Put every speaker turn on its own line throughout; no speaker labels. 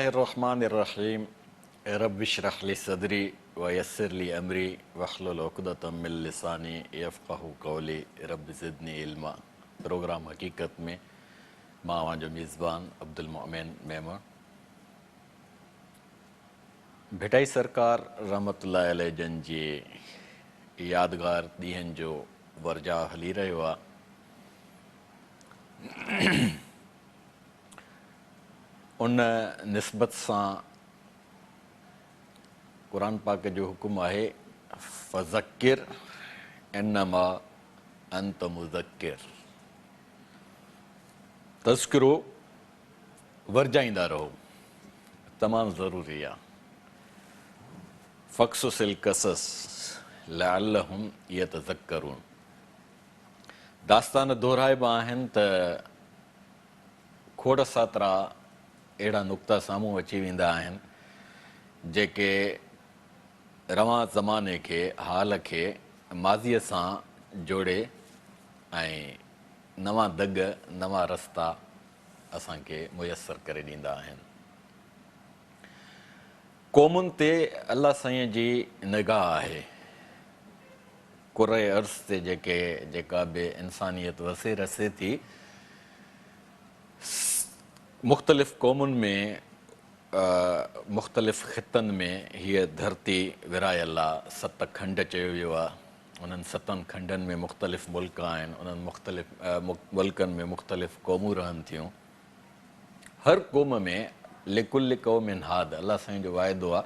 बिस्मिल्लाहिर्रहमानिर्रहीम रब्बिश्रह ली सदरी व यस्सिर ली अमरी वहलुल उक़दतम मिन लिसानी यफ़क़हू क़ौली रब्बि ज़िदनी इल्मा। प्रोग्राम हकीकत में मां जो मेज़बान अब्दुल मोमिन मेमण। भिटाई सरकार रहमतुल्लाह अलैह जन जे यादगार ॾींहंनि जो वर्जा हली रहियो आहे। उन निस्बत सां क़ुरान पाक जो हुकुम आहे फ़ज़क्किर इन्नमा अंत मुज़क्किर। तज़किरो वर्जाईंदा रहो, तमामु ज़रूरी आहे। फ़क़्सुसिल क़सस लअल्लहुम यतज़क्करून। दास्तान दोहराइबा आहिनि त खोड़ सातरा अहिड़ा नुक़्ता साम्हूं अची वेंदा आहिनि जेके रवां ज़माने खे हाल खे माज़ीअ सां जोड़े ऐं नवां दग नवां रस्ता असांखे मुयसरु करे ॾींदा आहिनि। क़ौमुनि ते अलाह साईं जी निगाह आहे। कुरे अर्ज़ ते जेका बि इंसानियत वसे रसे थी, मुख़्तलिफ़ क़ौमुनि में मुख़्तलिफ़ ख़ितनि में हीअ धरती विरायल आहे। 7 खंड चयो वियो आहे। उन्हनि 7 खंडनि में मुख़्तलिफ़ मुल्क आहिनि। उन्हनि मुख़्तलिफ़ मुल्कनि में मुख़्तलिफ़ क़ौमूं रहनि थियूं। हर क़ौम में लिकुल क़ौमिन हाद, अलाह साईं जो वाइदो आहे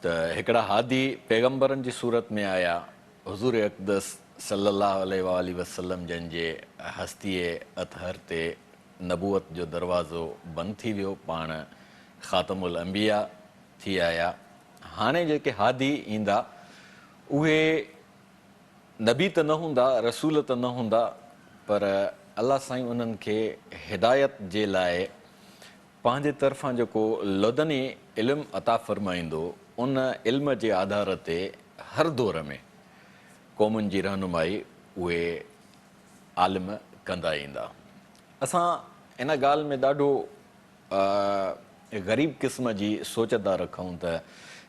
त हिकिड़ा हादी पैगम्बरनि जी सूरत में आया। हुज़ूर अक़दस सल्लल्लाहु अलैहि वसल्लम जन जे हस्तीअ अतहर ते नबूअत जो दरवाज़ो बंदि थी वियो, पाण ख़ातमुल अंबिया थी आया। हाणे जेके हादी ईंदा उहे नबी त न हूंदा, रसूल त न हूंदा, पर अलाह साईं उन्हनि खे हिदायत जे लाइ पंहिंजे तरफ़ां जेको लदनी इल्मु अता फ़रमाईंदो, उन इल्म जे आधार ते हर दौर में क़ौमुनि जी रहनुमाई उहे आलिम कंदा ईंदा। असां इन ॻाल्हि में ॾाढो ग़रीब क़िस्म जी सोच था रखूं त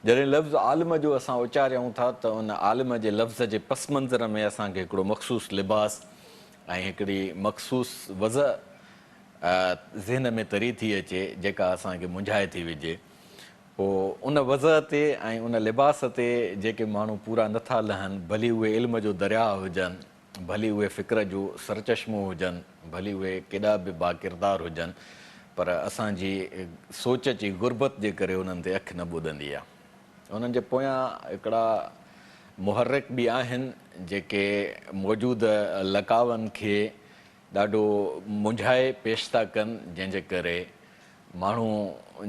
जॾहिं लफ़्ज़ आलिम जो असां उचारियूं था त उन आलिम जे लफ़्ज़ जे पस मंज़र में असांखे हिकिड़ो मख़सूस लिबास ऐं हिकिड़ी मख़सूस वज़ह ज़हन में तरी थी अचे जेका असांखे मुंझाए थी विझे। पोइ उन वज़ह ते ऐं उन लिबास ते जेके माण्हू पूरा नथा लहनि, भली उहे इल्म जो दरिया हुजनि, भली उहे फ़िक्र जो सरचश्मो हुजनि, भली उहे केॾा बि बाकिरदार हुजनि, पर असांजी सोच जी गुरबत जे करे उन्हनि ते अखि न ॿुधंदी आहे। उन्हनि जे पोयां हिकिड़ा मुहर्रिक बि आहिनि जेके मौजूदु लकावनि खे ॾाढो मुंझाए पेश था कनि, जंहिंजे करे माण्हू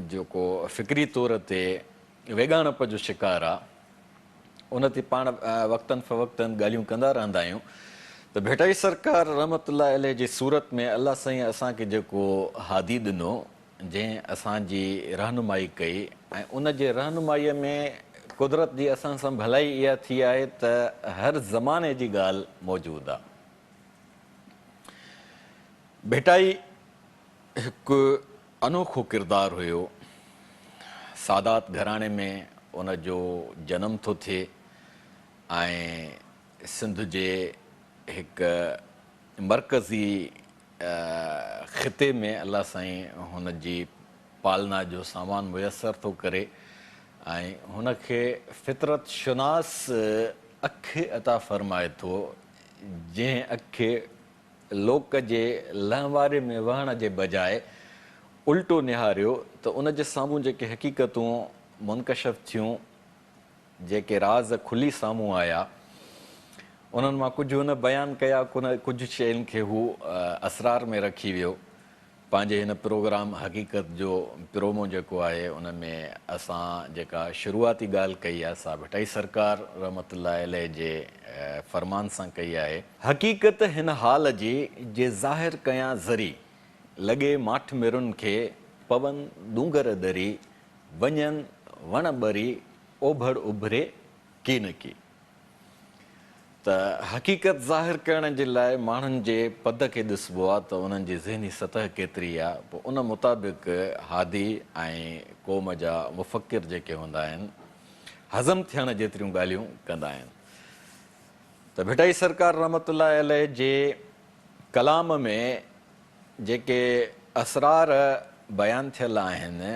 जेको फ़िक्री तौर ते वेगाणप जो शिकार आहे। उन ते पाण वक़्तनि फ़वक़्तनि ॻाल्हियूं कंदा रहंदा आहियूं त भिटाई सरकार रहमतुल्लाह अलैह जी सूरत में अलाह साईं असांखे जेको हादी ॾिनो, जंहिं असांजी रहनुमाई कई, ऐं उन जे रहनुमाईअ में कुदरत जी असां सां भलाई इहा थी आहे त हर ज़माने जी ॻाल्हि मौजूदु आहे। भिटाई हिकु अनोखो किरदारु हुयो। सादात घराणे में उन जो जनमु थो थिए ऐं सिंध जे हिकु मरकज़ी ख़िते में अलाह साईं हुन जी पालना जो सामान मुयसरु थो करे ऐं हुनखे फितरत शुनास अखि अता फ़रमाए थो, जंहिं अखि लोक जे लहवारे में वहण जे बजाए उल्टो निहारियो त उन जे साम्हूं जेके हक़ीक़तूं मुनकशफ़ थियूं, जेके राज़ खुली साम्हूं आया, उन्हनि मां कुझु हुन बयानु कया, कुझु शयुनि खे हू असरार में रखी वियो। पंहिंजे हिन प्रोग्राम हक़ीक़त जो प्रोमो जेको आहे उन में असां जेका शुरूआती ॻाल्हि कई आहे सा भिटाई सरकार रहमतुल्लाह अलैह जे फ़रमान सां कई आहे। हक़ीक़त हिन हाल जी जे ज़ाहिर कयां ज़री, लॻे माठ मिरुनि खे पवनि डूंगर दरी, वञनि वण ॿरी ओभड़ उभरे की न की। त हक़ीक़त ज़ाहिर करण जे लाइ माण्हुनि जे पद खे ॾिसबो आहे त उन्हनि जी ज़हनी सतह केतिरी आहे, पोइ उन मुताबिक़ हादी ऐं क़ौम जा मुफ़क़िर जेके हूंदा आहिनि हज़म थियण जेतिरियूं ॻाल्हियूं कंदा आहिनि। त भिटाई सरकार रहमतुल्लाह अलैह जे कलाम में जेके असरार बयानु थियल आहिनि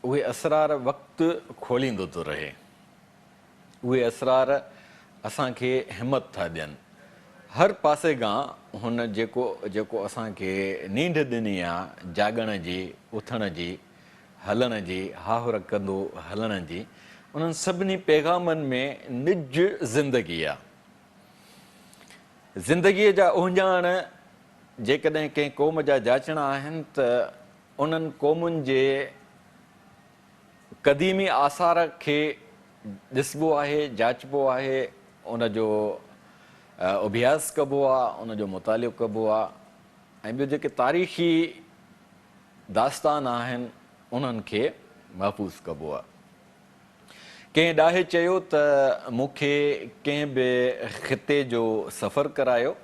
उहे असरार वक़्तु खोलींदो थो रहे। उहे असरार असांखे हिमत था ॾियनि। हर पासे खां हुन जेको असांखे नींढ ॾिनी आहे जाॻण जी, उथण जी, हलण जी, हाहुर कंदो हलण जी, उन्हनि सभिनी पैगामनि में निज ज़िंदगी आहे। ज़िंदगीअ जा उहिञाण जेकॾहिं कंहिं क़ौम जा जाचणा आहिनि त उन्हनि क़ौमुनि जे क़दीमी आसार खे ॾिसबो आहे, जाचबो आहे, उनजो अभ्यास कबो आहे, उनजो मुतालियो कबो आहे, ऐं ॿियो जेके तारीख़ी दास्तान आहिनि उन्हनि खे महफ़ूज़ कबो आहे। कंहिं ॾाहे चयो त मूंखे कंहिं बि ख़िते जो सफ़र करायो,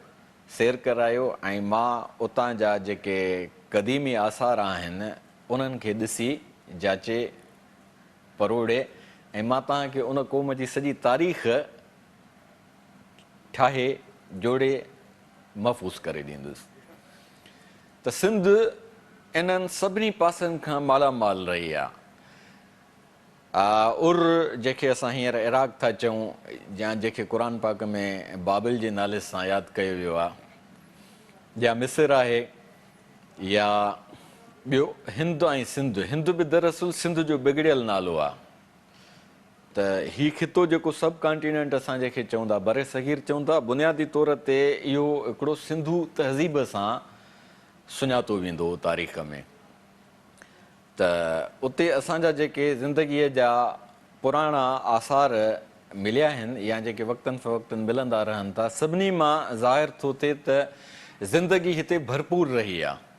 सैर करायो, ऐं मां उतां जा जेके क़दीमी आसार आहिनि उन्हनि खे ॾिसी जाचे परोड़े ऐं मां तव्हांखे उन क़ौम जी सॼी तारीख़ ठाहे जोड़े महफ़ूज़ करे ॾींदुसि। त सिंध इन्हनि सभिनी पासनि खां मालामाल रही आहे। उर जेके असां हींअर इराक़ था चऊं, या जेके क़ुर पाक में बाबिल जे नाले सां यादि कयो वियो आहे, या मिस्र आहे, या ॿियो हिंद ऐं सिंध। हिंद बि दरअसल सिंध जो बिगड़ियल नालो आहे। त हीउ खितो जेको सब कॉन्टिनेंट असां जंहिंखे चऊं था, बर सग़ीर चऊं था, बुनियादी तौर ते इहो हिकिड़ो सिंधू तहज़ीब सां सुञातो वेंदो हो तारीख़ में। त उते असांजा जेके ज़िंदगीअ जा पुराणा आसार मिलिया आहिनि या जेके वक़्तनि फ़वक़्तनि मिलंदा रहनि था, सभिनी मां ज़ाहिर थो थिए त ज़िंदगी हिते भरपूर रही आहे।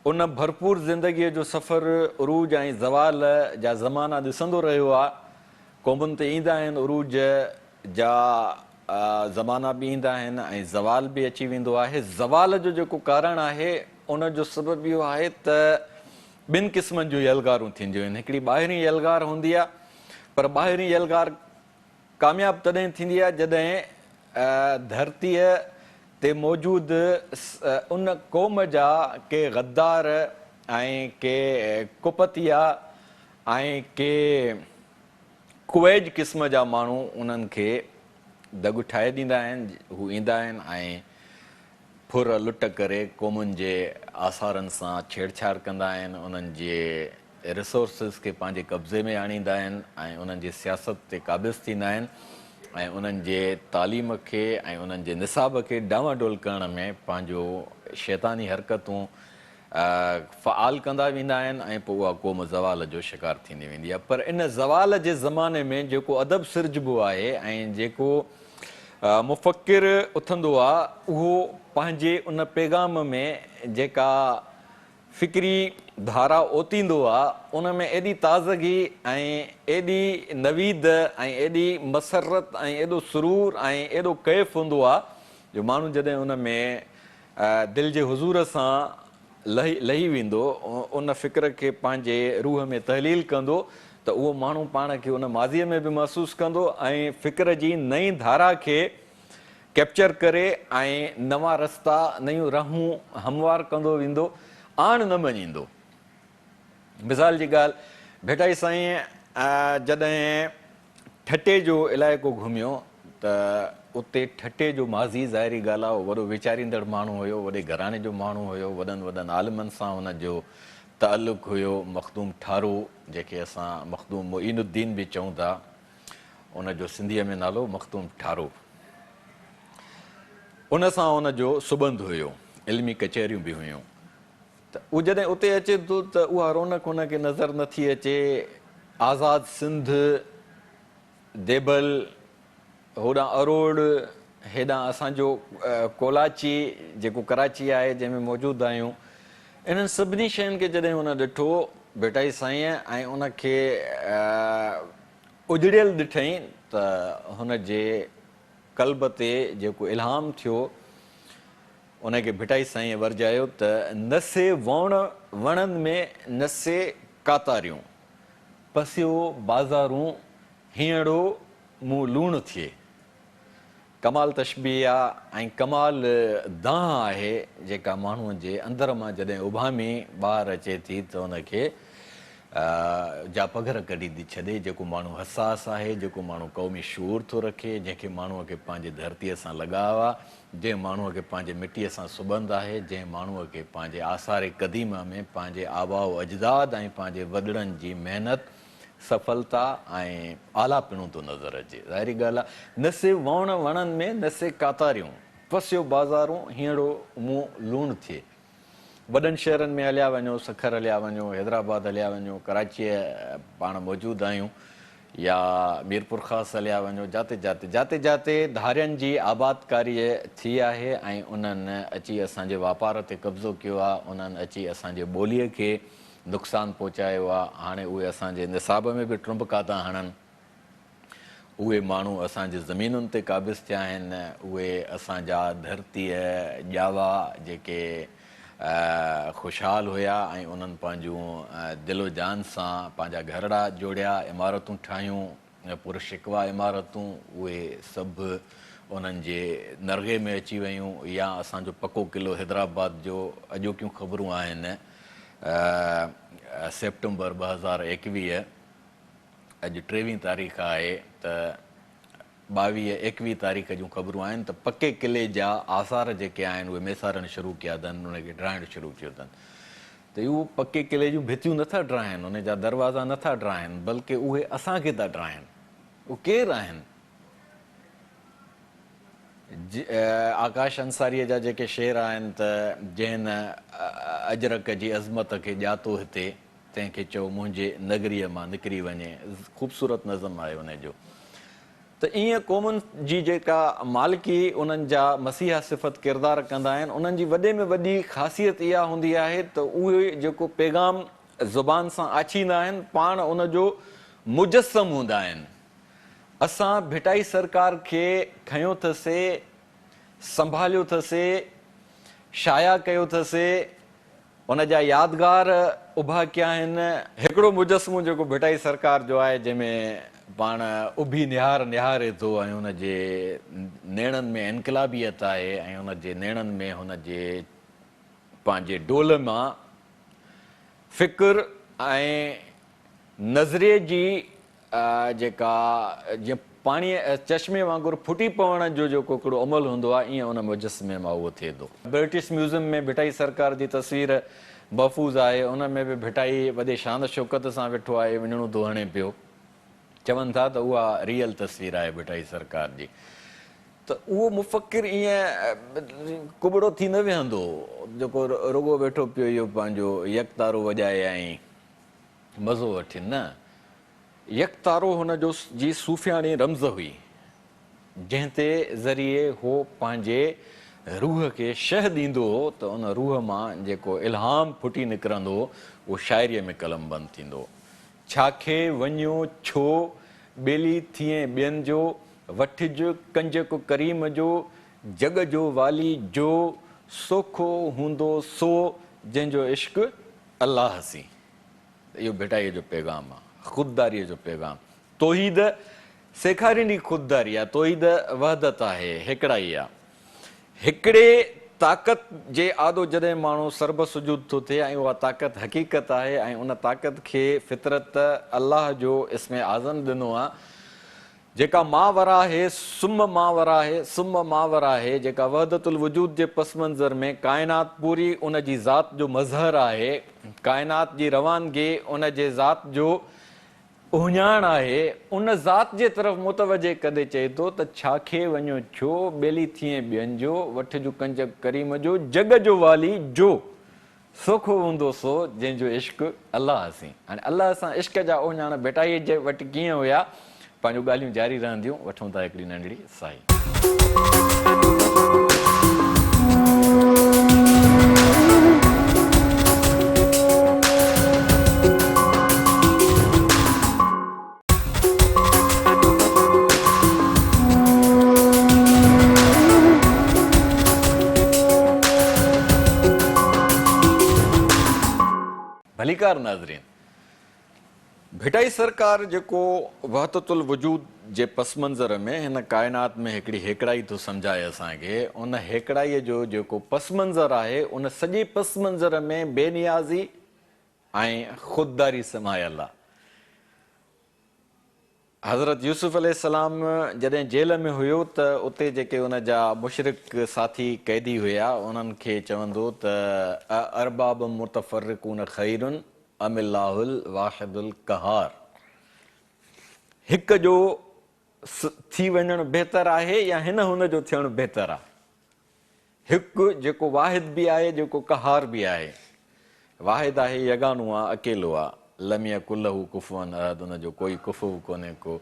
उन भरपूर ज़िंदगीअ जो सफ़र उरूज ऐं ज़वाल जा ज़माना ॾिसंदो रहियो आहे। क़ौमुनि ते ईंदा आहिनि उरूज जा ज़माना बि ईंदा आहिनि ऐं ज़वाल बि अची वेंदो आहे। ज़वाल जो जेको कारण आहे उनजो सबबु इहो आहे त ॿिनि क़िस्मनि जूं यलगारूं थींदियूं आहिनि। हिकिड़ी ॿाहिरीं यलगार हूंदी आहे, पर ॿाहिरीं यलगार कामयाबु तॾहिं थींदी आहे जॾहिं धरतीअ ते मौजूदु उन क़ौम जा के गद्दार ऐं के कुपतिया ऐं के कुवैज क़िस्म जा माण्हू उन्हनि खे दॻु ठाहे ॾींदा आहिनि। हू ईंदा आहिनि ऐं फुर लुट करे क़ौमुनि जे आसारनि सां छेड़छाड़ कंदा आहिनि, उन्हनि जे रिसोर्सिस खे पंहिंजे कब्ज़े में आणींदा आहिनि ऐं उन्हनि जी सियासत ते क़ाबिज़ थींदा आहिनि ऐं उन्हनि जे तालीम खे ऐं उन्हनि जे निसाब खे डामाडोल करण में पंहिंजो शैतानी हरकतूं फ़आल कंदा वेंदा आहिनि ऐं पोइ उहा क़ौम ज़वाल जो शिकार थींदी वेंदी आहे। पर इन ज़वाल जे ज़माने में जेको अदब सिरजबो आहे ऐं जेको मुफ़क्किर उथंदो आहे, उहो पंहिंजे उन पैगाम में जेका फ़िक्री धारा ओतींदो आहे उन में एॾी ताज़गी ऐं एॾी नवीद ऐं एॾी मसरत ऐं एॾो सुरूर ऐं एॾो कैफ़ हूंदो आहे जो माण्हू जॾहिं उन में दिलि जे हुज़ूर सां लही वेंदो, उन फ़िक्र खे पंहिंजे रूह में तहलील कंदो, त उहो माण्हू पाण खे उन माज़ीअ में बि महसूसु कंदो ऐं फ़िक्र जी नई धारा खे कैप्चर करे ऐं नवां रस्ता, नयूं राहूं हमवार कंदो वेंदो, आण न मञींदो। मिसाल जी ॻाल्हि, भेटाई साईं जॾहिं ठटे जो इलाइक़ो घुमियो त उते ठटे जो माज़ी ज़ाहिरी ॻाल्हि आहे वॾो वीचारींदड़ माण्हू हुयो, वॾे घराणे जो माण्हू हुयो, वॾनि वॾनि आलिमनि सां हुनजो तालुक़ु हुयो। मखदूम ठारो, जंहिंखे असां मखदूम मोइनुद्दीन बि चऊं था, उनजो सिंधीअ में नालो मखदूम ठारो। उन सां उनजो सुबंध हुयो, इल्मी कचहरियूं बि हुयूं। त उहो जॾहिं उते अचे थो त उहा रौनक हुनखे नज़र नथी अचे। आज़ाद सिंध, देबल, होॾां अरोड़, हेॾां असांजो कोलाची जेको कराची आहे जंहिंमें मौजूदु आहियूं, इन्हनि सभिनी शयुनि खे जॾहिं हुन ॾिठो भेटाई साईं ऐं उनखे उजड़ियल ॾिठईं त हुनजे कल्ब ते जेको इल्हाम थियो उनखे भिटाई साईं वरजायो त नसे वणनि में नसे कातारियूं पसियो बाज़ारूं हींअड़ो मूं लूण थिए। कमाल तशबीह आहे ऐं कमाल दांह आहे जेका माण्हूअ जे अंदर मां जॾहिं उभामी ॿाहिरि अचे थी त उनखे जा पघर कढी थी छॾे। जेको माण्हू हसास आहे, जेको माण्हू क़ौमी शूर थो रखे, जंहिंखे माण्हूअ खे पंहिंजे धरतीअ सां लॻाव आहे, जंहिं माण्हूअ खे पंहिंजे मिटीअ सां सुबंध आहे, जंहिं माण्हूअ खे पंहिंजे आसार क़दीमा में पंहिंजे आबाओ अजदाद ऐं पंहिंजे वॾड़नि जी महिनत सफलता ऐं आलापणो थो नज़र अचे। ज़ाहिरी ॻाल्हि आहे, न से वणनि में न से कातारियूं पसियो बाज़ारूं हींअड़ो मूं लूण थिए। वॾनि शहरनि में हलिया वञो, सखर हलिया वञो, हैदराबाद हलिया वञो, कराचीअ पाण मौजूदु आहियूं, या मीरपुर ख़ासि हलिया वञो, जाते जाते धारियनि जी आबादकारीअ थी आहे ऐं उन्हनि अची असांजे वापार ते कब्ज़ो कयो आहे, उन्हनि अची असांजे ॿोलीअ खे नुक़सानु पहुचायो आहे। हाणे उहे असांजे निसाब में बि टुंबका था हणनि। उहे माण्हू असांजे ज़मीनुनि ते क़ाबिज़ थिया आहिनि। उहे असांजा धरतीअ ॼावा जेके ख़ुशहाल हुया ऐं उन्हनि पंहिंजूं दिलो जान सां पंहिंजा घरड़ा जोड़िया, इमारतूं ठाहियूं, पुर शिकवा इमारतूं, उहे सभु उन्हनि जे नरगे में अची वियूं। या असांजो पको किलो हैदराबाद जो अॼोकियूं ख़बरूं आहिनि सेप्टेंबर 2021, अॼु 23 तारीख़ आहे त 22-21 तारीख़ जूं ख़बरूं आहिनि त पके किले जा आसार जेके आहिनि उहे मेसारणु शुरू कया अथनि, उनखे ड्राइणु शुरू कयो अथनि। त उहो पके किले जूं भितियूं नथा ड्राइनि, उन जा दरवाज़ा नथा ड्राइनि, बल्कि उहे असांखे था ड्राइनि। उहे केरु आहिनि? आकाश अंसारीअ जा जेके शेर आहिनि त जंहिं अजरक जी अज़मत खे ॼातो हिते, तंहिंखे चओ मुंहिंजे नगरीअ मां निकिरी वञे। ख़ूबसूरत नज़म आहे उनजो। त ईअं क़ौमुनि जी जेका मालिकी उन्हनि जा मसीहा सिफ़त किरदारु कंदा आहिनि, उन्हनि जी वॾे में वॾी ख़ासियत इहा हूंदी आहे त उहे जेको पैगाम ज़ुबान सां आछींदा आहिनि, पाण उनजो मुजस्सम हूंदा आहिनि। असां भिटाई सरकार खे खयों अथसीं, संभालियो अथसीं, शाया कयो अथसीं, उन जा यादगार उभा कया आहिनि। हिकिड़ो मुजस्मो जेको भिटाई सरकार जो आहे, जंहिंमें पाण उभी निहारे थो ऐं हुनजे नेणनि में इनकलाबियत आहे ऐं हुनजे नेणनि में हुनजे पंहिंजे डोल मां फ़िक्र ऐं नज़रिए जी जेका जीअं पाणीअ चश्मे वांगुरु फुटी पवण जो जेको हिकिड़ो अमल हूंदो आहे, ईअं उन मुजस्मे मां उहो थिए थो। ब्रिटिश म्यूज़ियम में भिटाई सरकार जी तस्वीर महफ़ूज़ आहे, उन में बि भिटाई वॾे शान शौक़त सां वेठो आहे, विञणो थो हणे पियो। चवनि था त उहा रियल तस्वीर आहे भिटाई सरकार जी। त उहो मुफ़क़िर ईअं कुबड़ो थी न वेहंदो जेको रुॻो वेठो पियो इहो पंहिंजो यकतारो वॼाए ऐं मज़ो वठे। न, यकतारो हुनजो जी सूफ़ियाणी रमज़ हुई, जंहिं ते ज़रिए हो पंहिंजे रूह खे शह ॾींदो हो त उन रूह मां जेको इल्हाम फुटी निकिरंदो उहो शाइरीअ में कलमबंद थींदो। छाखे वञो छो ॿेली थिए ॿियनि जो, वठिजो कंजक करीम जो, जग जो वाली जो, सोखो हूंदो सो जंहिंजो इश्क अलाह सी। इहो भिटाईअ जो पैगाम आहे, ख़ुददारीअ जो पैगाम। तौहीद सेखारींदी ख़ुददारी आहे, तौहीद वहदत आहे, हिकिड़ाई आहे। हिकिड़े ताक़त जे आदो जॾहिं माण्हू सरब सुजूद थो थिए ऐं उहा ताक़त हक़ीक़त आहे ऐं उन ताक़त खे फितरत अलाह जो इस्म आज़म ॾिनो आहे, जेका मावरा आहे सुम मावरा आहे सुम मावरा आहे, जेका वहदतुल वजूद जे पस मंज़र में काइनात पूरी उन जी ज़ात जो मज़हर आहे, काइनात जी रवानगी उन जे ज़ात जो उहिञाण आहे। उन ज़ात जे तरफ़ मुतवजे कॾहिं चए थो त छाखे वञो छो ॿेली थिए ॿियनि जो, वठिजो कंज करीम जो, जग जो वाली जो, सोखो हूंदो सो जंहिंजो इश्क अलाह सी। हाणे अलाह सां इश्क जा उहिञाण भिटाईअ जे वटि कीअं हुया, पंहिंजूं ॻाल्हियूं जारी रहंदियूं। वठूं था हिकिड़ी नंढड़ी साई। नेकार नाज़रीन, भिटाई सरकार जेको वहदतुल वजूद जे पस मंज़र में हिन काइनात में हिकिड़ी हेकड़ाई थो सम्झाए असांखे, उन हेकड़ाईअ जो जेको पस मंज़र आहे उन सॼे पस मंज़र में बेनियाज़ी ऐं ख़ुददारी समायल आहे। हज़रत यूसुफ अलैहिस्सलाम जॾहिं जेल में हुयो त उते जेके उन जा मुशरिक साथी क़ैदी हुया उन्हनि खे चवंदो त अरबाब मुतफर्रिकून खैरुन अमिल्लाहुल वाहिदुल कहार, हिक जो थी वञणु बहितर आहे या हिन हुन जो थियणु बहितर आहे। हिकु जेको वाहिद बि आहे, जेको कहार बि आहे। वाहिद आहे, यगानो आहे, अकेलो आहे। लमिया कुल्लहू कुफुअन अहद, उन जो कोई कुफु कोन्हे को।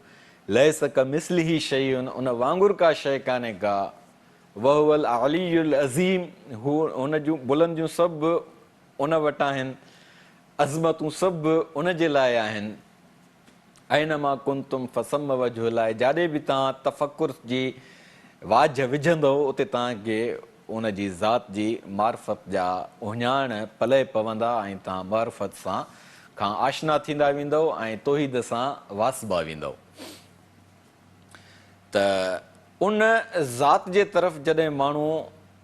लैस का मिस्लिही शयुन, उन वांगुरु का शइ कान्हे का। वहुवल अलीयुल अज़ीम, हू उन जूं बुलंदियूं सभु उन वटि आहिनि, अज़मतूं सभु उन जे लाइ आहिनि। ऐनमा कुंतुम फसम वजह लाइ, जाॾे बि तव्हां तफ़कुर जी वाझ विझंदव उते तव्हांखे उन जी ज़ात जी मार्फत जा उहिञाण पले पवंदा ऐं तव्हां मार्फत सां खां आशना थींदा वेंदव ऐं तौहीद सां वासबा वेंदव। त उन ज़ात जे तरफ़ जॾहिं माण्हू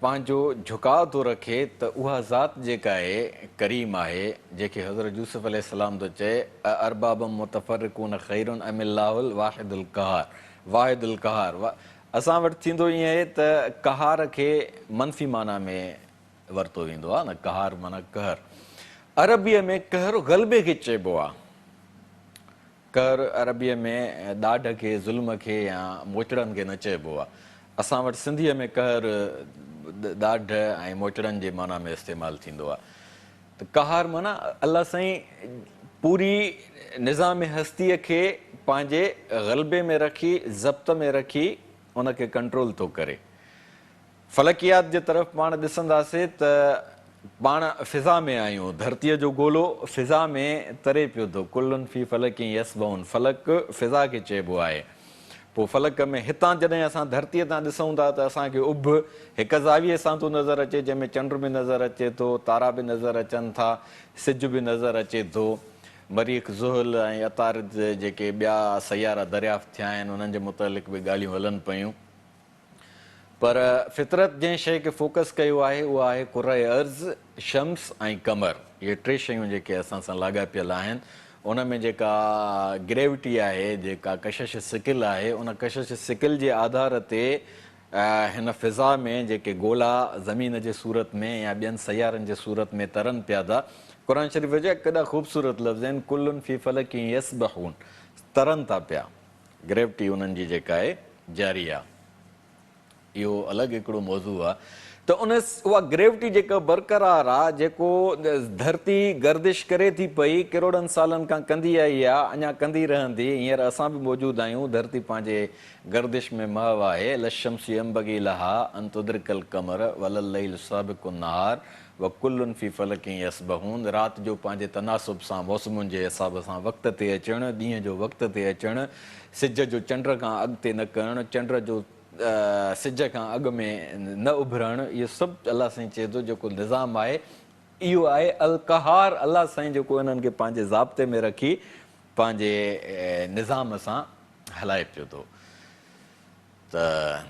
पंहिंजो झुकाव थो रखे त उहा ज़ात जेका आहे करीम आहे, जेके हज़रत यूसुफ अलैहिस्सलाम थो चए अरबाब मुतफर्रिकून खैरुन अमिल्लाहुल वाहिदुल कहार, वाहिदुल कहार। असां वटि थींदो ईअं आहे त कहार खे मनफ़ी माना में वरितो वेंदो आहे न, कहार माना कहर। अरबीअ में कहर ग़लबे खे चइबो आहे। कहर अरबीअ में ॾाढ खे, ज़ुल्म खे या मोचड़नि खे न चइबो आहे। असां वटि सिंधीअ में कहर ॾाढ ऐं मोचड़नि जे माना में इस्तेमालु थींदो आहे। त कहार माना अलाह साईं पूरी निज़ाम हस्तीअ खे पंहिंजे ग़लबे में रखी, ज़ब्त में रखी उनखे कंट्रोल थो करे। फलकियात जे तरफ़ पाण ॾिसंदासीं त पाण फ़िज़ा में आहियूं, धरतीअ जो गोलो फ़िज़ा में तरे पियो थो। कुल्लुन फ़ी फलकिन यसबहुन, फलक फ़िज़ा खे चइबो आहे। पोइ फलक में हितां जॾहिं असां धरतीअ तां ॾिसूं था त असांखे उभ हिकु ज़ाविये सां थो नज़र अचे, जंहिंमें चंड बि नज़र अचे थो, तारा बि नज़र अचनि था, सिज बि नज़र अचे थो। मरीख़, ज़ुहल ऐं अतारिद जेके ॿिया सयारा दरियाफ़्त थिया आहिनि उन्हनि जे मुतालिक़ बि ॻाल्हियूं हलनि पियूं। पर फितरत जंहिं शइ खे फोकस कयो आहे उहा आहे कुर्राए अर्ज़, शम्स ऐं कमर। इहे टे शयूं जेके असां सां लाॻापियल आहिनि। उन में जेका ग्रेविटी आहे, जेका कशिश सिकिल आहे, उन कशिश सिकिल जे आधार ते हिन फ़िज़ा में जेके गोला ज़मीन जे सूरत में या ॿियनि सयारनि जे सूरत में तरनि पिया था। क़ुर शरीफ़ जा केॾा ख़ूबसूरत लफ़्ज़ आहिनि, कुल्लुन फ़ी फलकिन यसबहून, तरनि था पिया। ग्रेविटी उन्हनि जी जेका आहे जारी आहे। इहो अलॻि हिकिड़ो मौज़ू आहे। त उहा ग्रेविटी जेका बरक़रार आहे, जेको धरती गर्दिश करे थी पई, करोड़नि सालनि खां कंदी आई आहे, अञा कंदी रहंदी। हींअर असां बि मौजूदु आहियूं, धरती पंहिंजे गर्दिश में महव आहे। लशम्सी अंबगी लहा अन तुद्रिकल कमर वलल लैल साबिकुन नहार व कुल्लुन फ़ी फलकिन यसबहून। राति जो पंहिंजे तनासुब सां, मौसमुनि जे हिसाब सां वक़्त ते अचणु, ॾींहं जो वक़्त ते अचणु, सिज जो चंड खां अॻिते न करणु, चंड जो सिज खां अॻु में न उभरणु, इहो सभु अलाह साईं चए थो जेको निज़ाम आहे इहो आहे अल कहार। अलाह साईं जेको इन्हनि खे पंहिंजे ज़ाब्ते में रखी पंहिंजे निज़ाम सां हलाए पियो थो। त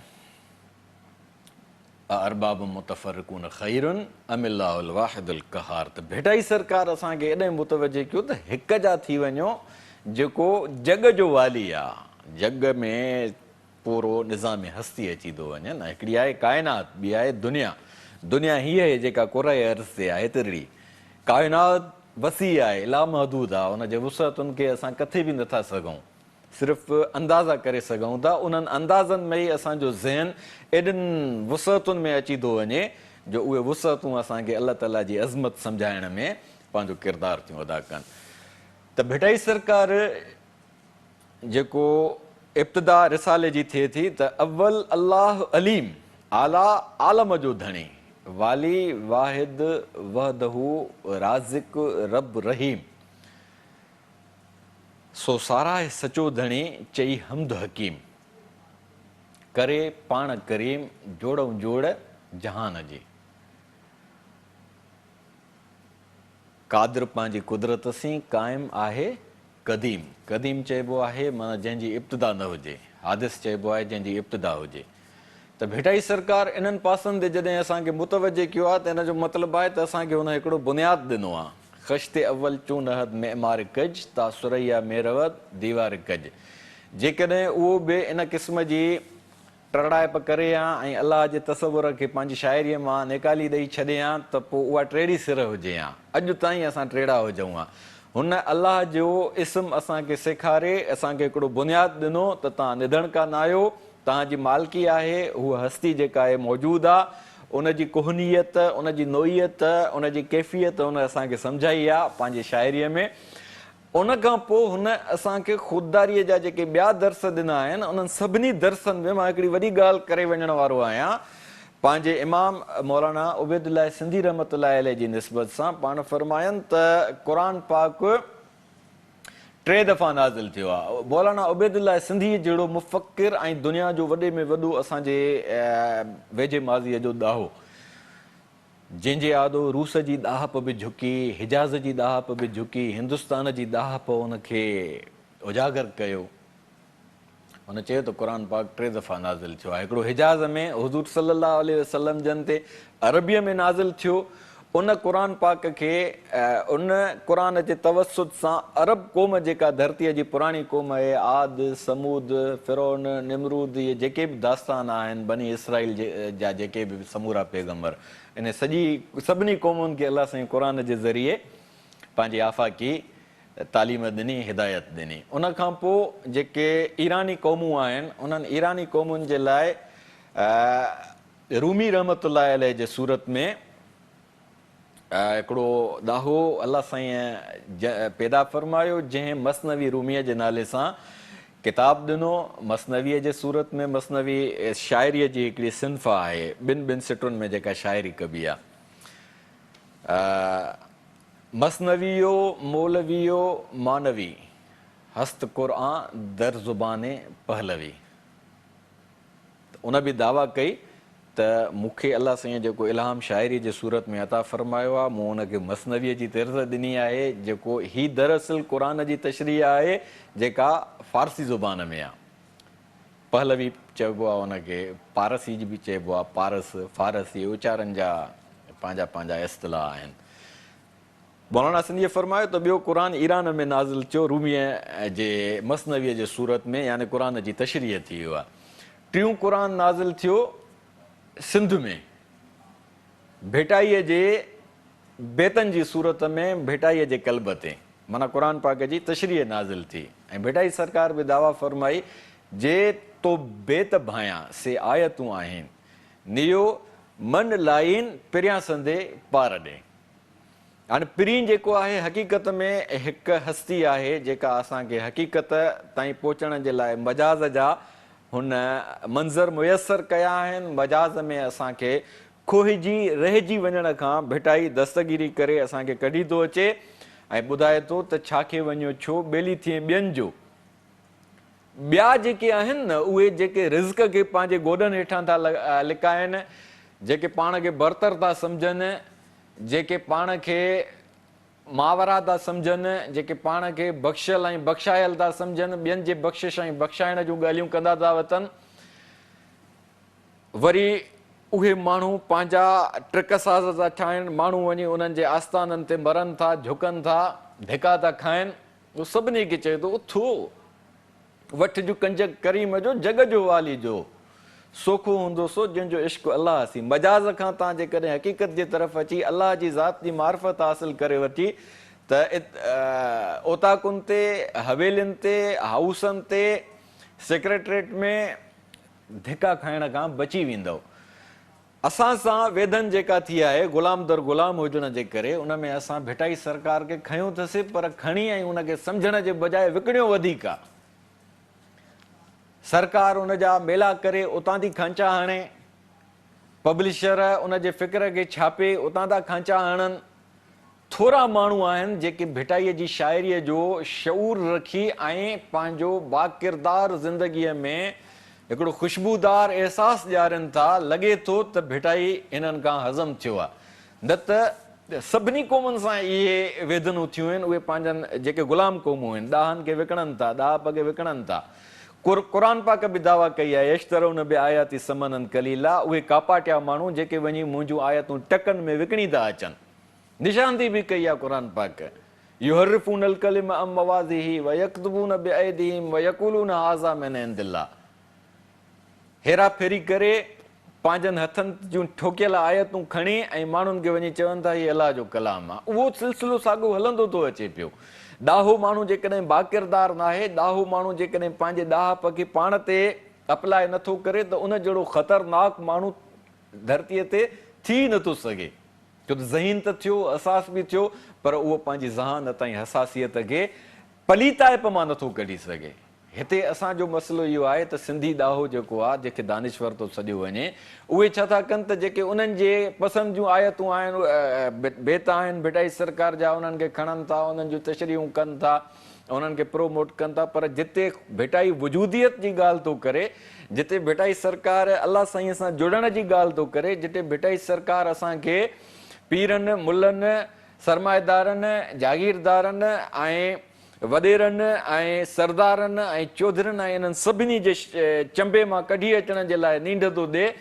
अरबाब मुतफर्रिकून खैरुन अमिल्लाहुल वाहिदुल कहार। त भेटाई सरकार असांखे एॾे मुतवजे कयो त हिक जा थी वञो जेको जग जो वाली आहे। जग में पूरो निज़ाम हस्ती अची थो वञे न। हिकिड़ी आहे काइनात, ॿी आहे दुनिया। दुनिया हीअ आहे जेका कुर्राए अर्ज़ ते आहे एतिरी। काइनात वसी आहे, लामहदूद आहे, उनजे वुसअतुनि खे असां किथे बि नथा सघूं, सिर्फ़ु अंदाज़ा करे सघूं था। उन्हनि अंदाज़नि में ई असांजो ज़हन एॾनि वुसअतुनि में अची थो वञे जो उहे वुसअतूं असांखे अलाह ताला जी अज़मत सम्झाइण में पंहिंजो किरदारु थियूं अदा कनि। त भिटाई सरकार जेको इब्तिदा रिसाले जी थिए थी त अव्वल अल्लाह अलीम, आला आलम जो धणी, वाली वाहिद वहदहू राज़िक रब रहीम, सो साराए सचो धणी चई हमद हकीम, करे पाण करीम जोड़ऊं जोड़ जहान जी। क़ादिर पंहिंजी कुदरत सी क़ाइमु आहे क़दीम। क़दीम चइबो आहे माना जंहिंजी इब्तिदा न हुजे, हादिस चइबो आहे जंहिंजी इब्तिदा हुजे। त भेटाई सरकार इन्हनि पासनि ते जॾहिं असांखे मुतवजे कयो आहे त इन जो मतिलबु आहे त असांखे हुन हिकिड़ो बुनियादु ॾिनो आहे। ख़श्ते अव्वल चून हद मेमार कज ता सुरैया मेरवत दीवार कज। जेकॾहिं उहो बि इन क़िस्म जी टड़ाइप करे हा ऐं अलाह जे तसवुर खे पंहिंजी शाइरीअ मां निकाली ॾेई छॾे हा त पोइ उहा टेड़ी सिर हुजे हा। अॼु ताईं असां टेड़ा हुजूं हा। हुन अलाह जो इस्म असांखे सेखारे, असांखे हिकिड़ो बुनियादु ॾिनो त तव्हां निधण का न आहियो, तव्हांजी मालिकी आहे उहा हस्ती जेका आहे मौजूदु आहे, उनजी कुहनियत, उनजी नोइयत, उनजी कैफ़ियत हुन असांखे सम्झाई आहे पंहिंजी शाइरीअ में। उन खां पोइ हुन असांखे ख़ुददारीअ जा जेके ॿिया दर्स ॾिना आहिनि, उन्हनि सभिनी दर्सनि में मां हिकिड़ी वॾी ॻाल्हि करे वञण वारो आहियां। पंहिंजे इमाम मौलाना उबैदुल्लाह सिंधी रहमतुल्लाह अलैह जी निस्बत सां पाण फरमायनि त क़ुरान पाक 3 दफ़ा नाज़िल थियो आहे। मौलाना उबैदुल्लाह सिंधी जहिड़ो मुफ़क्किर ऐं दुनिया जो वॾे में वॾो असांजे वेझे माज़ीअ जो ॾाहो, जंहिंजे आदो रूस जी ॾाहप बि झुकी, हिजाज़ जी ॾाहप बि झुकी, हिंदुस्तान जी ॾाहप उनखे उजागर कयो। हुन चयो त क़ुरान पाक 3 दफ़ा नाज़िल थियो आहे। हिकिड़ो हिजाज़ में हुज़ूर सल्लल्लाहु अलैहि वसल्लम जन ते अरबीअ में नाज़िल थियो। उन क़ुरान पाक खे उन क़ुरान जे तवसुत सां अरब क़ौम जेका धरतीअ जी पुराणी क़ौम आहे, आद, समूद, फिरौन, निमरूद, इहे जेके बि दास्तान आहिनि बनी इसराइल जा जेके बि समूरा पैगंबर, इन सभिनी क़ौमुनि खे अलाह साईं क़ुरान जे ज़रिए पंहिंजी आफ़ाक़ी तालीम ॾिनी, हिदायत ॾिनी। उन खां पोइ जेके ईरानी क़ौमूं आहिनि, उन्हनि ईरानी क़ौमुनि जे लाइ रूमी रहमतुल्लाह अलैह जे सूरत में हिकिड़ो ॾाहो अलाह साईं पैदा फ़रमायो, जंहिं मसनवी रूमीअ जे नाले सां किताबु ॾिनो। मसनवीअ जे सूरत में मसनवी शाइरीअ जी हिकिड़ी सिन्फ़ आहे, ॿिनि सिटुनि में जेका शाइरी कबी आहे। मसनवियो मौलवियो मानवी हस्त क़ुरान दर ज़ुबाने पहलवी। उन बि दावा कई त मूंखे अलाह साईं जेको इल्हाम शाइरी जे सूरत में अता फ़रमायो आहे, मूं हुनखे मसनवीअ जी तर्ज़ ॾिनी आहे, जेको ही दरअसल क़ुरान जी तशरीह आहे जेका फ़ारसी ज़ुबान में आहे। पहलवी चइबो आहे हुनखे, पारसी जी बि चइबो आहे, पारस, फारसी, उचारनि जा पंहिंजा पंहिंजा इस्तिलाह आहिनि। मौलाना सिंधीअ फरमायो त ॿियो क़ुरान ईरान में नाज़िल थियो रूमीअ जे मसनवीअ जे सूरत में, यानी क़ुरान जी तशरीह थी वियो आहे। टियों क़ुरान नाज़िल थियो सिंध में, भेटाईअ जे बेतनि जी सूरत में, भेटाईअ जे कल्ब ते, माना क़ुरान पाक जी तशरीह नाज़िल थी। ऐं भेटाई सरकार बि दावा फरमाई, जे तो बेत भायां से आयतूं आहिनि, नियो मन लाइन पिरियां संदे पार ॾे। हाणे पिरीं जेको आहे हक़ीक़त में हिकु हस्ती आहे जेका असांखे हक़ीक़त ताईं पहुचण जे लाइ मजाज़ जा हुन मंज़र मुयसरु कया आहिनि। मजाज़ में असांखे खोहिजी रहिजी वञण खां भेटाई दस्तगीरी करे असांखे कढी थो अचे ऐं ॿुधाए थो त छा खे वञो छो ॿेली थिए ॿियनि जो। ॿिया जेके आहिनि न, उहे जेके रिज़्क खे पंहिंजे गोॾनि हेठां था लिकाइनि, जेके पाण खे बरतर था सम्झनि, जेके पाण खे मावरा था सम्झनि, जेके पाण खे बख़्शियल ऐं बख़्शायल था सम्झनि, ॿियनि जे बख़्शिश ऐं बख़्शाइण जूं ॻाल्हियूं कंदा था वठनि, वरी उहे माण्हू पंहिंजा ट्रिक साज़ था ठाहिनि, माण्हू वञी उन्हनि जे आस्थाननि ते मरनि था, झुकनि था, धिका था खाइनि। उहो सभिनी खे चए थो उथो, वठ जो कंज करीम जो, जग जो वाली जो, सोखो हूंदो सो जंहिंजो इश्क अलाह सी। मजाज़ खां तव्हां जेकॾहिं हक़ीक़त जे तरफ़ अची अलाह जी ज़ात जी मार्फत हासिल करे वठी त ओताकुनि ते, हवेलियुनि ते, हाउसनि ते, सेक्रेटरेट में धिका खाइण खां बची वेंदव। असां सां वेदन जेका थी आहे ग़ुलाम दर ग़ुलाम हुजण जे करे, उन में असां भेटाई सरकार खे खयूं अथसि, पर खणी ऐं उनखे सम्झण जे बजाए विकिणियो वधीक आहे। सरकार उन जा मेला करे उतां थी खांचा हणे, पब्लिशर उन जे फ़िक्र खे छापे उतां था खांचा हणनि। थोरा माण्हू आहिनि जेके भेटाईअ जी शाइरीअ जो शऊर रखी ऐं पंहिंजो बाकिरदार ज़िंदगीअ में हिकिड़ो ख़ुशबूदार अहसासु ॾियारनि था। लॻे थो त भेटाई इन्हनि खां हज़म थियो आहे, न त सभिनी क़ौमुनि सां इहे वेदनूं थियूं आहिनि। उहे पंहिंजनि जेके ग़ुलाम क़ौमूं आहिनि ॾाहनि खे विकिणनि था, ॾाह पगे विकिणनि था। क़ुर पाक बि दावा कई आहे यश्तरौन बि आयाती समनन कलीला, उहे कापाटिया माण्हू जेके वञी मुंहिंजूं आयतूं टकनि में विकिणी था अचनि। निशानदी बि कई आहे क़ुर पाक, युहर्रिफूनल कलिम अम मवाज़िही व यक्तबून बिअयदीहिम व यक़ूलून हाज़ा मिन इंदिल्लाह। हेरा फेरी करे पंहिंजनि हथनि जूं ठोकियल आयतूं खणी ऐं माण्हुनि खे वञी चवनि था हीअ अलाह जो कलाम आहे। उहो सिलसिलो साॻियो हलंदो थो अचे पियो। ॾाहो माण्हू जेकॾहिं बाक़िरदार न आहे, ॾाहो माण्हू जेकॾहिं पंहिंजे ॾाह पकी पाण ते अप्लाए नथो करे त उन जहिड़ो ख़तरनाक माण्हू धरतीअ ते थी नथो सघे। छो त ज़हीन त थियो, अहसास बि थियो, पर उहो पंहिंजी ज़हानत ऐं हसासियत खे पलीताइप मां नथो कढी सघे। हिते असांजो मसइलो इहो आहे त सिंधी ॾाहो जेको आहे, जंहिंखे दानिश्वर थो सॾियो वञे, उहे छा था कनि त जेके उन्हनि जे पसंदि जूं आयतूं आहिनि, बेत आहिनि भिटाई सरकार जा, उन्हनि खे खणनि था, उन्हनि जूं तशरीहूं कनि था, उन्हनि खे प्रोमोट कनि था। पर जिते भिटाई वजूदियत जी ॻाल्हि थो करे, जिते भिटाई सरकार अलाह साईं सां जुड़ण जी ॻाल्हि थो करे, जिते भिटाई सरकार असांखे पीरनि, मुलनि, सरमाएदारनि, जागीरदारनि ऐं वॾेरनि ऐं सरदारनि ऐं चौधरनि ऐं इन्हनि सभिनी जे चंबे मां कढी अचण जे लाइ नींड थो ॾिए,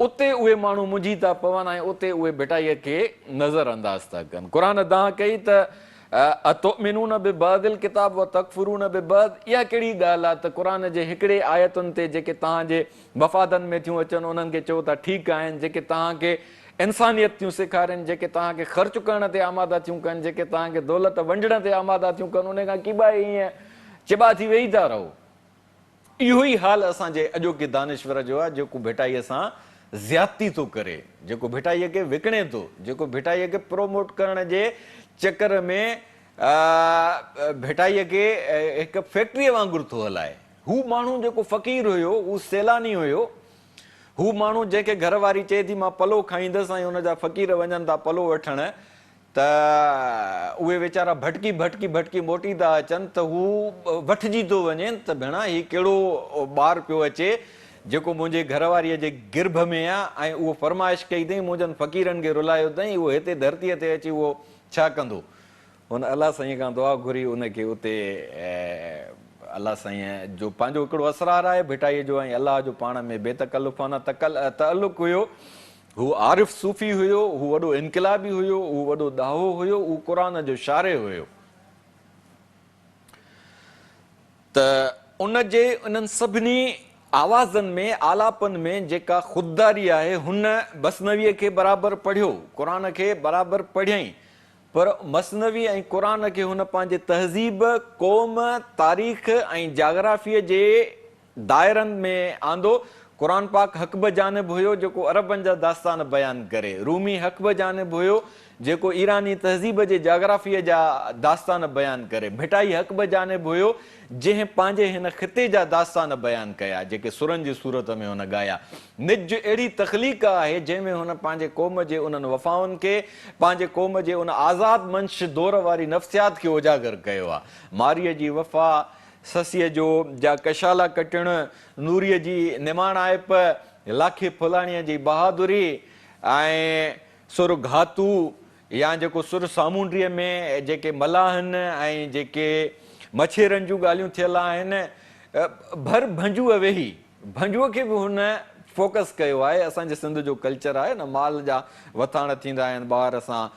उते उहे माण्हू मुंझी था पवनि ऐं उते उहे भिटाईअ खे नज़र अंदाज़ था कनि। क़ुर दां कई त अतुमिनून बिबअदिल किताब व तकफुरून बिबअद। इहा कहिड़ी ॻाल्हि आहे त क़ुर जे हिकिड़े आयतुनि ते जेके तव्हांजे मफ़ादनि में थियूं अचनि उन्हनि खे चओ था ठीकु आहिनि, जेके तव्हांखे इंसानियत थियूं सेखारनि, जेके तव्हांखे ख़र्च करण ते आमादा थियूं कनि, जेके तव्हांखे दौलत वंडण ते आमादा थियूं कनि, उन खां किबाए ईअं चिॿा थी वेही था रहो। इहो ई हाल असांजे अॼोके दानिश्वर जो आहे, जेको भिटाईअ सां ज़्यादती थो करे, जेको भिटाईअ खे विकिणे थो, जेको भिटाईअ खे प्रोमोट करण जे चकर में भिटाईअ खे हिकु फैक्ट्रीअ वांगुरु थो हलाए। हू माण्हू जेको फ़क़ीर हुयो, हू सैलानी हुयो, हू माण्हू जंहिंखे घरवारी चए थी मां पलो खाईंदसि ऐं हुनजा फ़क़ीर वञनि था पलो वठणु, त उहे वीचारा भटकी भटकी भटकी मोटी था अचनि, त हू वठिजी थो वञे त भेणा हीउ कहिड़ो ॿारु पियो अचे जेको मुंहिंजे घरवारीअ जे गिर्भ में आहे ऐं उहो फरमाइश कई अथई मुंहिंजनि फ़क़ीरनि खे रुलायो अथई, उहो हिते धरतीअ ते अची उहो छा कंदो। हुन अलाह साईं खां दुआ घुरी उनखे उते अलाह साईं जो पंहिंजो हिकिड़ो असरार आहे भिटाईअ जो ऐं अलाह जो पाण में बेतकल्लुफ़ाना तअल्लुक़ हुयो। हू आरिफ़ सूफ़ी हुयो, हू वॾो इनक़िलाबी हुयो, हू वॾो ॾाहो हुयो, हू क़ुर जो शारे हुयो। त उनजे उन्हनि सभिनी आवाज़नि में, आलापनि में जेका ख़ुददारी आहे, हुन मसनवीअ खे बराबरि पढ़ियो, क़ुर खे बराबरि पढ़ियईं, पर मसनवी ऐं क़ुर खे हुन पंहिंजे तहज़ीब, क़ौम, तारीख़ ऐं जाग्राफ़ीअ जे दाइरनि में आंदो। क़ुर पाक हक़ब जानिब हुयो जेको अरबनि जा दास्तान बयानु करे, रूमी हक़ब जानिब हुयो जेको ईरानी तहज़ीब जे जाग्राफ़ीअ जा दास्तान बयानु करे, भिटाई हक़ब जानिब हुयो जंहिं पंहिंजे हिन ख़िते जा दास्तान बयानु कया जेके सुरनि जी सूरत में हुन ॻाया। निज अहिड़ी तख़लीक़ आहे जंहिंमें हुन पंहिंजे क़ौम जे उन्हनि वफ़ाउनि खे, पंहिंजे क़ौम जे उन आज़ाद मंश दौर वारी नफ़्सियात खे उजागर कयो आहे। मारीअ जी वफ़ा, ससीअ जो जा कशाला कटणु, नूरीअ जी निमाणाइप, लाखे फुलाणीअ जी बहादुरी ऐं सुर घातू या जेको सुर सामूंडीअ में जेके मलाहनि ऐं जेके मछेरनि जूं ॻाल्हियूं थियल आहिनि, भर भंजूअ वेही, भंजूअ खे बि हुन फोकस कयो आहे। असांजे सिंध जो कल्चर आहे न, माल जा वथाण थींदा आहिनि, ॿाहिरि असां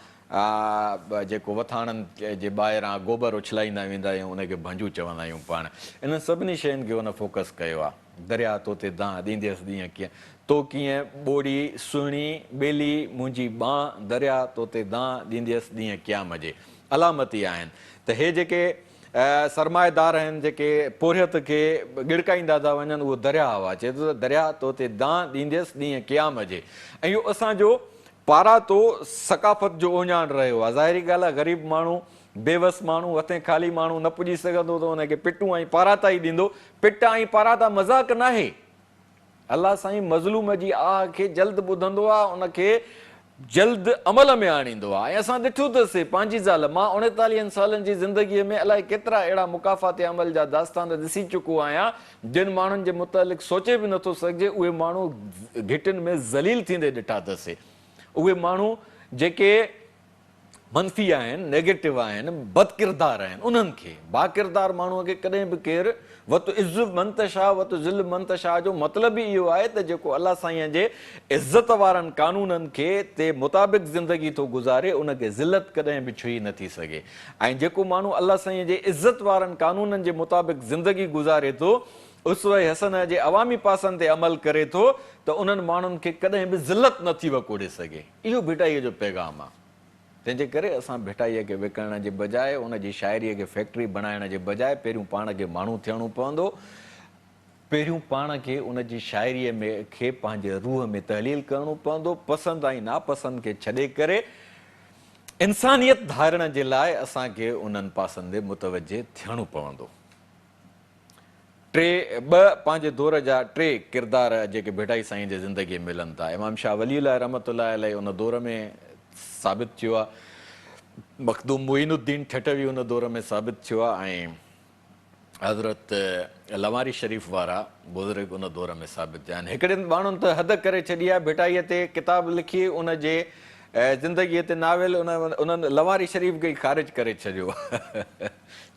जेको वथाणनि जे ॿाहिरां गोबर उछलाईंदा वेंदा आहियूं, उनखे भंजू चवंदा आहियूं पाण। इन्हनि सभिनी शयुनि खे हुन फोकस कयो आहे। दरिया तो ते दां ॾींदसि ॾींहं कीअं, तो कीअं ॿोड़ी सुहिणी ॿेली मुंहिंजी बां, दरिया तो ते दां ॾींदसि ॾींहं क़याम जे अलामती आहिनि। त हे जेके सरमाएदार आहिनि जेके पोरियत खे गिड़काईंदा था वञनि, उहो दरिया हुआ, चए थो त दरिया तो ते दां ॾींदसि ॾींहं क़याम जे। ऐं इहो असांजो पारा तो सकाफ़त जो ओञाण रहियो आहे। ज़ाहिरी ॻाल्हि आहे, ग़रीब माण्हू, बेवस माण्हू, हथे ख़ाली माण्हू न पुॼी सघंदो त हुनखे पिटूं ऐं पाराता ई ॾींदो। पिट ऐं पाराता मज़ाक न आहे। अलाह साईं मज़लूम जी आह खे जल्द ॿुधंदो आहे, उनखे जल्द अमल में आणींदो आहे। ऐं असां ॾिठो अथसि पंहिंजी ज़ाल, मां 39 सालनि जी ज़िंदगीअ में अलाए केतिरा अहिड़ा मुकाफ़ात अमल जा दास्तान ॾिसी चुको आहियां जिन माण्हुनि जे मुतालिक़ सोचे बि नथो सघिजे। उहे माण्हू घिटियुनि में ज़लील थींदे ॾिठा अथसि। उहे माण्हू जेके मनफ़ी आहिनि, नेगेटिव आहिनि, बदकिरदार आहिनि, उन्हनि खे बाकिरदार माण्हूअ खे कॾहिं बि केरु वत इज़ मंतशा वत ज़िल मंतशा जो मतिलबु ई इहो आहे त जेको अलाह साईं जे इज़त वारनि कानूननि खे ते मुताबिक़ ज़िंदगी थो गुज़ारे उनखे ज़िलत कॾहिं बि छुई नथी सघे। ऐं जेको माण्हू अलाह साईं जे इज़त वारनि कानूननि जे मुताबिक़ ज़िंदगी गुज़ारे थो, उसवे हसन जे अवामी पासनि ते अमल करे थो, त उन्हनि माण्हुनि खे कॾहिं बि ज़िलत नथी वकोड़े सघे। इहो भिटाईअ जो पैगाम आहे। तंहिंजे करे असां भिटाईअ खे विकिणण जे बजाए, उनजी शाइरीअ खे फैक्ट्री बणाइण जे बजाए पहिरियों पाण खे माण्हू थियणो पवंदो। पहिरियों पाण खे उनजी शाइरीअ में खे पंहिंजे रूह में तहलील करणो पवंदो। पसंदि ऐं नापसंदि खे छॾे करे इंसानियत धारण जे लाइ असांखे उन्हनि पासनि ते मुतवजे थियणो पवंदो। पंहिंजे दौर जा टे किरदार जेके भिटाई साईं जे ज़िंदगीअ में मिलनि था। इमाम शाह वलीउल्लाह रहमतुल्लाह अलैह उन दौर में साबित थियो आहे, मखदूम मुइनुद्दीन ठटवी उन दौर में साबित थियो आहे, ऐं हज़रत लवारी शरीफ़ वारा बुज़ुर्ग उन दौर में साबित थिया आहिनि। हिकिड़े माण्हुनि त हद करे छॾी आहे, भिटाईअ ते किताब लिखी उनजे ज़िंदगीअ ते नावेल उन्हनि लवारी शरीफ़ खे ई ख़ारिज करे छॾियो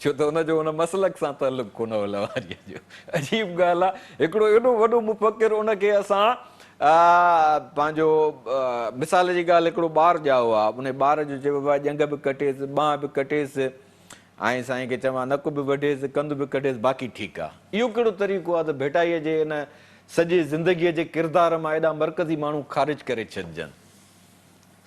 छो त उनजो उन मसलक सां तालुक़ु कोन हो लवारीअ जो। अजीब ॻाल्हि आहे, हिकिड़ो एॾो वॾो मुफ़क्किर उनखे असां पंहिंजो मिसाल जी ॻाल्हि, हिकिड़ो ॿारु ॼाओ आहे, उन ॿार जो चइबो आहे जंग बि कटेसि, ॿांह बि कटेसि, ऐं साईं खे चवां नकु बि वढेसि, कंधु बि कटेसि, बाक़ी ठीकु आहे। इहो कहिड़ो तरीक़ो आहे त भिटाईअ जे इन सॼी ज़िंदगीअ जे किरदार मां एॾा मर्कज़ी माण्हू ख़ारिज करे छॾिजनि।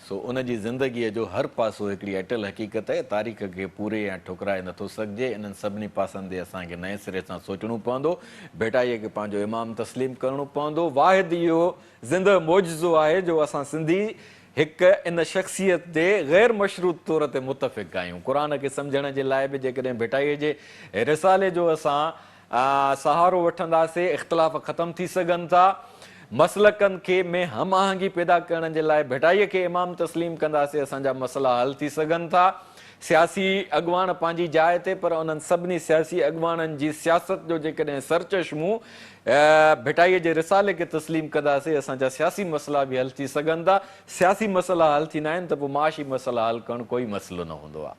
सो उनजी ज़िंदगीअ जो हर पासो हिकिड़ी अटल हक़ीक़त आहे, तारीख़ खे पूरे या ठुकराए नथो सघिजे। इन्हनि सभिनी पासनि ते असांखे नए सिरे सां सोचणो पवंदो, भिटाईअ खे पंहिंजो इमाम तस्लीम करणो पवंदो। वाहिद इहो ज़िंदह मौजज़ो आहे जो असां सिंधी हिकु इन शख़्सियत ते ग़ैर मशरूत तौर ते मुतफ़िक़ आहियूं। क़ुर खे सम्झण जे लाइ बि जेकॾहिं भिटाईअ जे रिसाले जो असां सहारो वठंदासीं, इख़्तिलाफ़ ख़तमु थी सघनि था। मसलकनि खे में हम आहंगी पैदा करण जे लाइ भिटाईअ खे इमाम तस्लीम कंदासीं, असांजा मसइला हल थी सघनि था। सियासी अॻुवान पंहिंजी जाइ ते, पर उन्हनि सभिनी सियासी अॻुवाननि जी सियासत जो जेकॾहिं सरचश्मो भिटाईअ जे रिसाले खे तस्लीम कंदासीं, असांजा सियासी मसइला बि हल थी सघनि था। सियासी मसइला हल थींदा आहिनि त पोइ माशी मसइला हल करणु कोई मसइलो न हूंदो आहे।